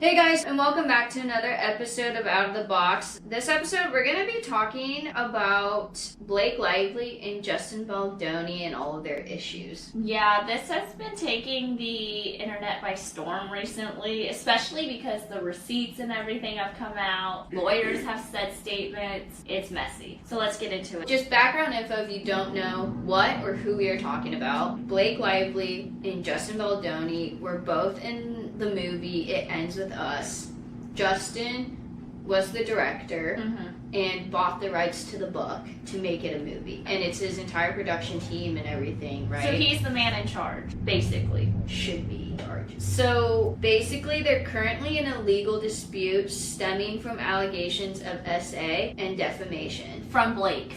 Hey guys, and welcome back to another episode of Out of the Box. This episode, we're going to be talking about Blake Lively and Justin Baldoni and all of their issues. Yeah, this has been taking the internet by storm recently, especially because the receipts and everything have come out. Lawyers have said statements. It's messy. So let's get into it. Just background info if you don't know what or who we are talking about. Blake Lively and Justin Baldoni were both in the movie It Ends With Us. Justin was the director and bought the rights to the book to make it a movie. And it's his entire production team and everything, right? So he's the man in charge, basically. Should be in charge. So basically they're currently in a legal dispute stemming from allegations of SA and defamation. From Blake.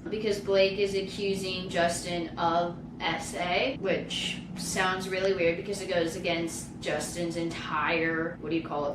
Because Blake is accusing Justin of SA, which sounds really weird because it goes against Justin's entire,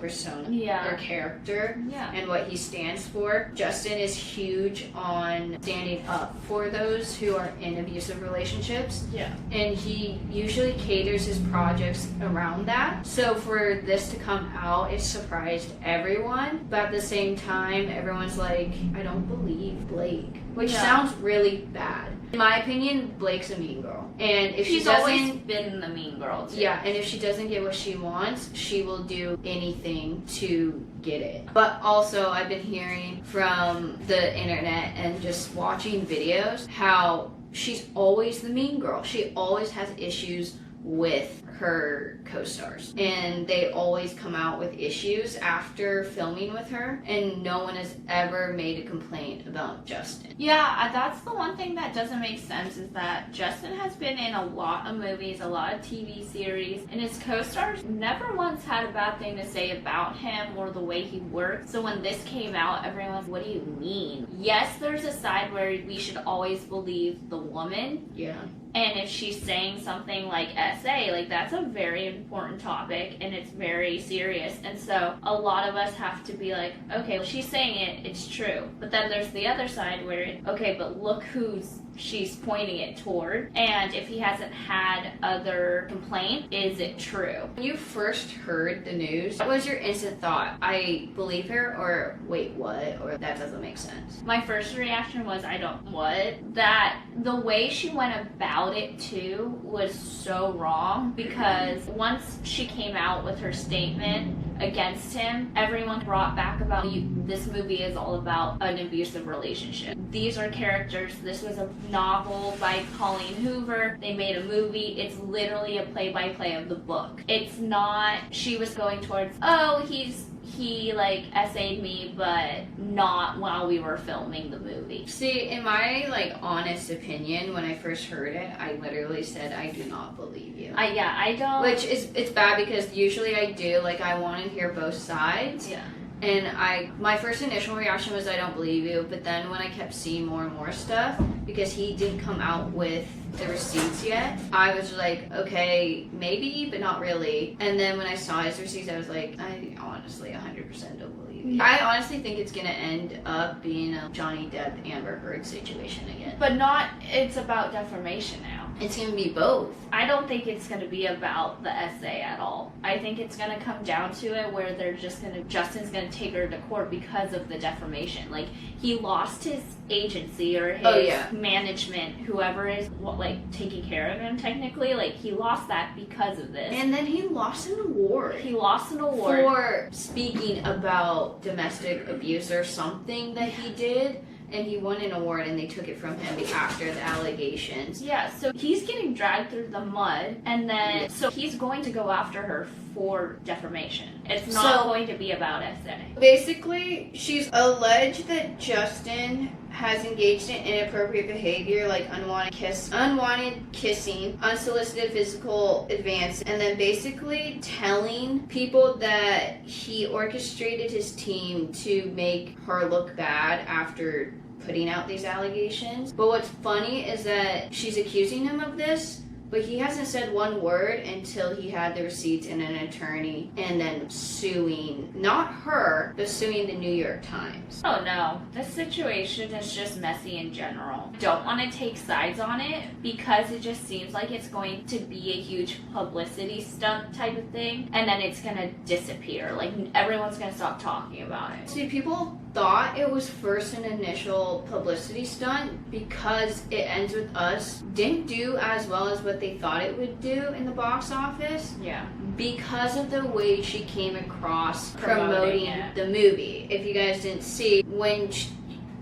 persona or character and what he stands for. Justin is huge on standing up for those who are in abusive relationships. Yeah. And he usually caters his projects around that. So for this to come out, it surprised everyone. But at the same time, everyone's like, I don't believe Blake. Which sounds really bad. In my opinion, Blake's a mean girl. And if She's always been the mean girl, too. Yeah, and if she doesn't get what she wants, she will do anything to get it. But also, I've been hearing from the internet and just watching videos how she's always the mean girl. She always has issues with her co-stars, and they always come out with issues after filming with her, and no one has ever made a complaint about Justin. Yeah, that's the one thing that doesn't make sense is that Justin has been in a lot of movies, a lot of TV series, and his co-stars never once had a bad thing to say about him or the way he works. So when this came out, everyone's, what do you mean? Yes, there's a side where we should always believe the woman. Yeah. And if she's saying something like SA, like that's a very important topic and it's very serious. And so a lot of us have to be like, okay, well, she's saying it, it's true. But then there's the other side where, okay, but look who's she's pointing it toward. And if he hasn't had other complaint, is it true? When you first heard the news, what was your instant thought? I believe her, or wait, what? Or that doesn't make sense? My first reaction was, I don't what? That the way she went about it too was so wrong, because once she came out with her statement against him, everyone brought back about this movie is all about an abusive relationship. These are characters. This was a novel by Colleen Hoover. They made a movie. It's literally a play-by-play of the book. It's not she was going towards, oh, he like SA'd me, but not while we were filming the movie. See, in my honest opinion, when I first heard it, I literally said, I do not believe you. I don't. Which it's bad because usually I do, I want to hear both sides. Yeah. And my first initial reaction was, I don't believe you. But then when I kept seeing more and more stuff, because he didn't come out with the receipts yet, I was like, okay, maybe, but not really. And then when I saw his receipts, I was like, I honestly 100% don't believe you. I honestly think it's going to end up being a Johnny Depp, Amber Heard situation again. But not, it's about defamation now. It's going to be both. I don't think it's going to be about the SA at all. I think it's going to come down to it where they're just going to, Justin's going to take her to court because of the defamation. He lost his agency or his management, whoever is taking care of him technically. He lost that because of this. And then he lost an award. For speaking about domestic abuse or something that he did. And he won an award, and they took it from him after the allegations. Yeah, so he's getting dragged through the mud, and then so he's going to go after her for defamation. It's not going to be about SA. Basically, she's alleged that Justin has engaged in inappropriate behavior like unwanted kissing, unsolicited physical advance, and then basically telling people that he orchestrated his team to make her look bad after putting out these allegations. But what's funny is that she's accusing him of this, but he hasn't said one word until he had the receipts and an attorney, and then suing, not her, but suing the New York Times. Oh no, this situation is just messy in general. Don't want to take sides on it because it just seems like it's going to be a huge publicity stunt type of thing, and then it's gonna disappear. Like, everyone's gonna stop talking about it. See, people thought it was first an initial publicity stunt because It Ends With Us didn't do as well as what they thought it would do in the box office. Yeah. Because of the way she came across Promoting promoting it. the movie. If you guys didn't see, when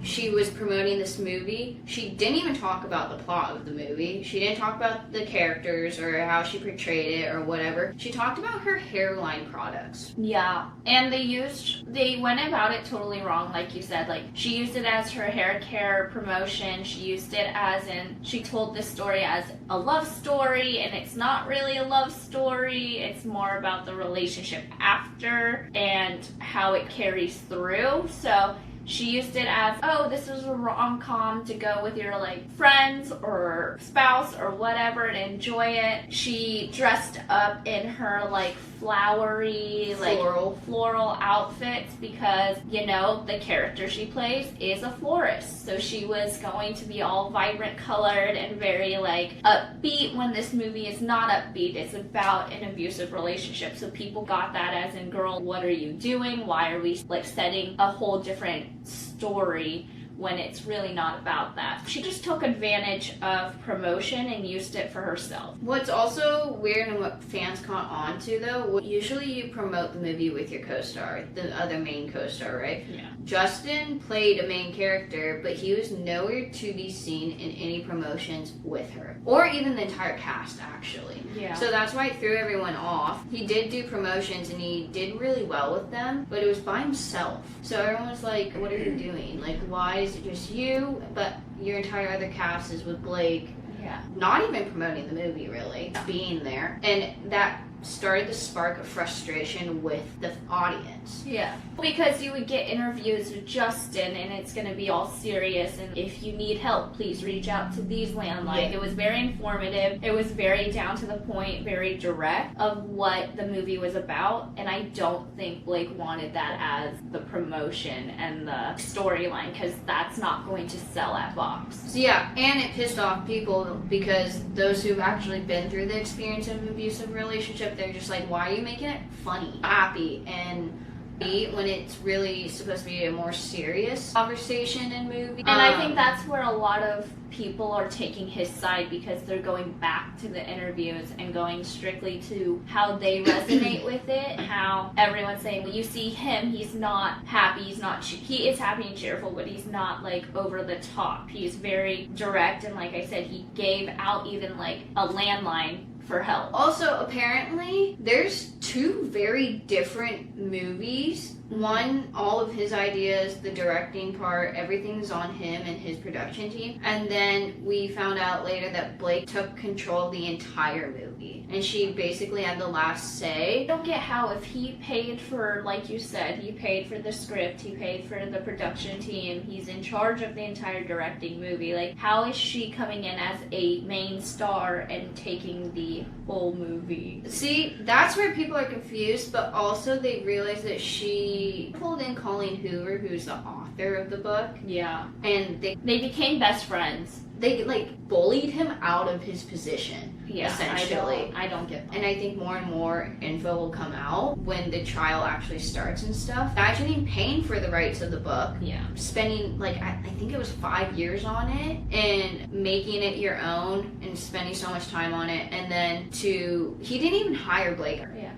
she was promoting this movie, she didn't even talk about the plot of the movie. She didn't talk about the characters or how she portrayed it or whatever. She talked about her hairline products. Yeah, and they went about it totally wrong, like you said. Like, she used it as her hair care promotion. She used it as she told this story as a love story, and it's not really a love story. It's more about the relationship after and how it carries through. So she used it as, oh, this is a rom-com to go with your, like, friends or spouse or whatever and enjoy it. She dressed up in her, like, flowery, like, floral outfits because, you know, the character she plays is a florist. So she was going to be all vibrant colored and very, like, upbeat when this movie is not upbeat. It's about an abusive relationship. So people got that as in, girl, what are you doing? Why are we, like, setting a whole different story when it's really not about that? She just took advantage of promotion and used it for herself. What's also weird and what fans caught on to, though, usually you promote the movie with your co-star, the other main co-star, right? Yeah. Justin played a main character, but he was nowhere to be seen in any promotions with her, or even the entire cast, actually. Yeah. So that's why it threw everyone off. He did do promotions and he did really well with them, but it was by himself. So everyone was like, what are you doing? Like, why is it just you, but your entire other cast is with Blake? Yeah. Not even promoting the movie, really, being there. And that started the spark of frustration with the audience. Yeah. Because you would get interviews with Justin and it's going to be all serious, and if you need help, please reach out to these landlines. Yeah. It was very informative. It was very down to the point, very direct of what the movie was about, and I don't think Blake wanted that as the promotion and the storyline, because that's not going to sell at box. So yeah, and it pissed off people because those who've actually been through the experience of an abusive relationship, they're just like, why are you making it funny, happy, and when it's really supposed to be a more serious conversation and movie? And I think that's where a lot of people are taking his side, because they're going back to the interviews and going strictly to how they resonate with it, how everyone's saying, well, you see him, he's not happy, he is happy and cheerful, but he's not, like, over the top. He's very direct, and like I said, he gave out even, like, a landline for help. Also, apparently, there's two very different movies. One, all of his ideas, the directing part, everything's on him and his production team. And then we found out later that Blake took control of the entire movie. And she basically had the last say. I don't get how, if he paid for, like you said, he paid for the script, he paid for the production team, he's in charge of the entire directing movie. Like, how is she coming in as a main star and taking the whole movie? See, that's where people are confused, but also they realize that she pulled in Colleen Hoover, who's the author of the book. Yeah. And they became best friends. They, like, bullied him out of his position, yeah, essentially. I don't get that. And I think more and more info will come out when the trial actually starts and stuff. Imagining paying for the rights of the book. Yeah. Spending, like, I think it was 5 years on it, and making it your own and spending so much time on it. And then he didn't even hire Blake. Yeah.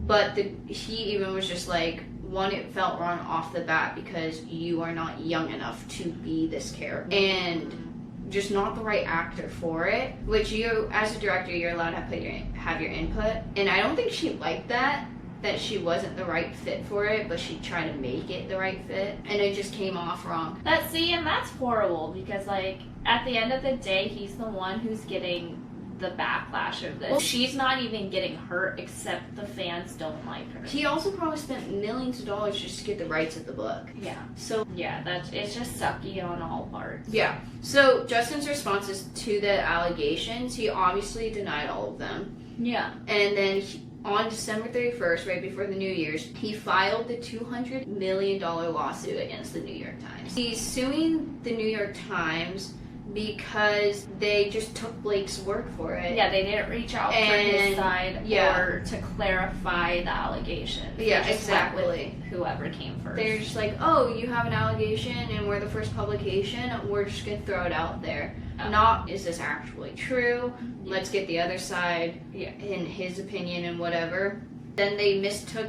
But he even was just like, one, it felt wrong off the bat because you are not young enough to be this character. And just not the right actor for it, which you, as a director, you're allowed to have your input. And I don't think she liked that she wasn't the right fit for it, but she tried to make it the right fit, and it just came off wrong. And that's horrible, because, like, at the end of the day, he's the one who's getting the backlash of this. Well, she's not even getting hurt, except the fans don't like her. He also probably spent millions of dollars just to get the rights of the book. Yeah. So Yeah, it's just sucky on all parts. yeah. So Justin's responses to the allegations, he obviously denied all of them. Yeah. And then on December 31st, right before the New Year's, he filed the $200 million lawsuit against the New York Times. He's suing the New York Times because they just took Blake's word for it. Yeah, they didn't reach out for his side or to clarify the allegation. Yeah, They just went with exactly. whoever came first. They're just like, oh, you have an allegation and we're the first publication, we're just going to throw it out there. Oh. Not, is this actually true? Let's get the other side Yeah. in his opinion and whatever. Then they mistook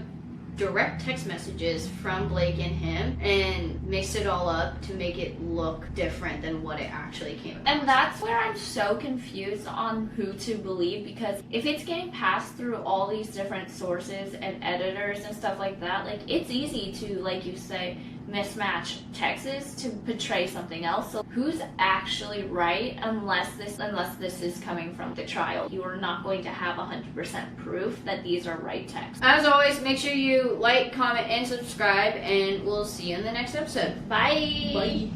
direct text messages from Blake and him and mixed it all up to make it look different than what it actually came across. And that's where I'm so confused on who to believe, because if it's getting passed through all these different sources and editors and stuff like that, like, it's easy to, like you say, mismatch texts to portray something else. So who's actually right unless this is coming from the trial? You are not going to have 100% proof that these are right texts. As always, make sure you like, comment, and subscribe, and we'll see you in the next episode. Bye. Bye.